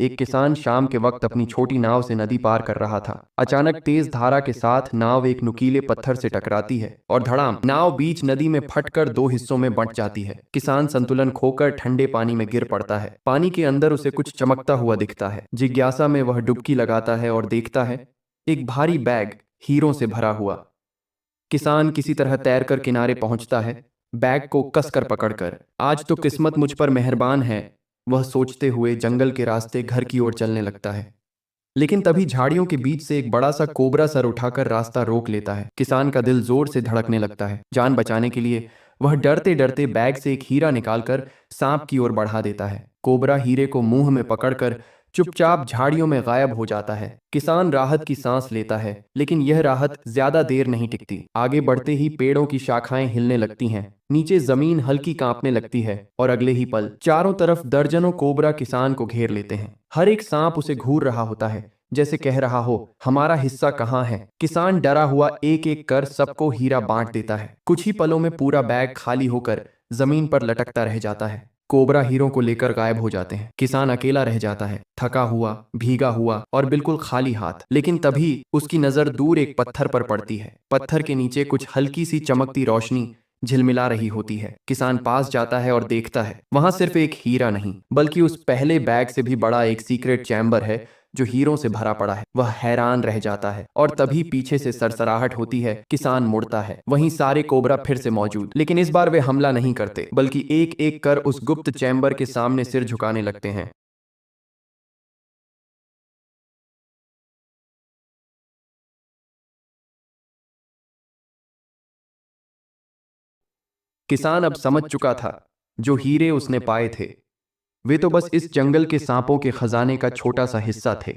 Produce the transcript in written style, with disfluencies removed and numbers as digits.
एक किसान शाम के वक्त अपनी छोटी नाव से नदी पार कर रहा था। अचानक तेज धारा के साथ नाव एक नुकीले पत्थर से टकराती है और धड़ाम, नाव बीच नदी में फटकर दो हिस्सों में बंट जाती है। किसान संतुलन खोकर ठंडे पानी में गिर पड़ता है। पानी के अंदर उसे कुछ चमकता हुआ दिखता है। जिज्ञासा में वह डुबकी लगाता है और देखता है एक भारी बैग हीरों से भरा हुआ। किसान किसी तरह तैरकर किनारे पहुंचता है, बैग को कसकर पकड़कर। आज तो किस्मत मुझ पर मेहरबान है, वह सोचते हुए जंगल के रास्ते घर की ओर चलने लगता है। लेकिन तभी झाड़ियों के बीच से एक बड़ा सा कोबरा सर उठाकर रास्ता रोक लेता है। किसान का दिल जोर से धड़कने लगता है। जान बचाने के लिए वह डरते डरते बैग से एक हीरा निकालकर सांप की ओर बढ़ा देता है। कोबरा हीरे को मुंह में पकड़कर चुपचाप झाड़ियों में गायब हो जाता है। किसान राहत की सांस लेता है, लेकिन यह राहत ज्यादा देर नहीं टिकती। आगे बढ़ते ही पेड़ों की शाखाएं हिलने लगती हैं, नीचे जमीन हल्की कांपने लगती है और अगले ही पल चारों तरफ दर्जनों कोबरा किसान को घेर लेते हैं। हर एक सांप उसे घूर रहा होता है, जैसे कह रहा हो, हमारा हिस्सा कहाँ है। किसान डरा हुआ एक एक कर सबको हीरा बांट देता है। कुछ ही पलों में पूरा बैग खाली होकर जमीन पर लटकता रह जाता है। कोबरा हीरों को लेकर गायब हो जाते हैं। किसान अकेला रह जाता है, थका हुआ, भीगा हुआ और बिल्कुल खाली हाथ। लेकिन तभी उसकी नजर दूर एक पत्थर पर पड़ती है। पत्थर के नीचे कुछ हल्की सी चमकती रोशनी झिलमिला रही होती है। किसान पास जाता है और देखता है वहां सिर्फ एक हीरा नहीं, बल्कि उस पहले बैग से भी बड़ा एक सीक्रेट चैम्बर है जो हीरों से भरा पड़ा है। वह हैरान रह जाता है और तभी पीछे से सरसराहट होती है। किसान मुड़ता है, वहीं सारे कोबरा फिर से मौजूद। लेकिन इस बार वे हमला नहीं करते, बल्कि एक एक कर उस गुप्त चैम्बर के सामने सिर झुकाने लगते हैं। किसान अब समझ चुका था, जो हीरे उसने पाए थे वे तो बस इस जंगल के सांपों के खजाने का छोटा सा हिस्सा थे।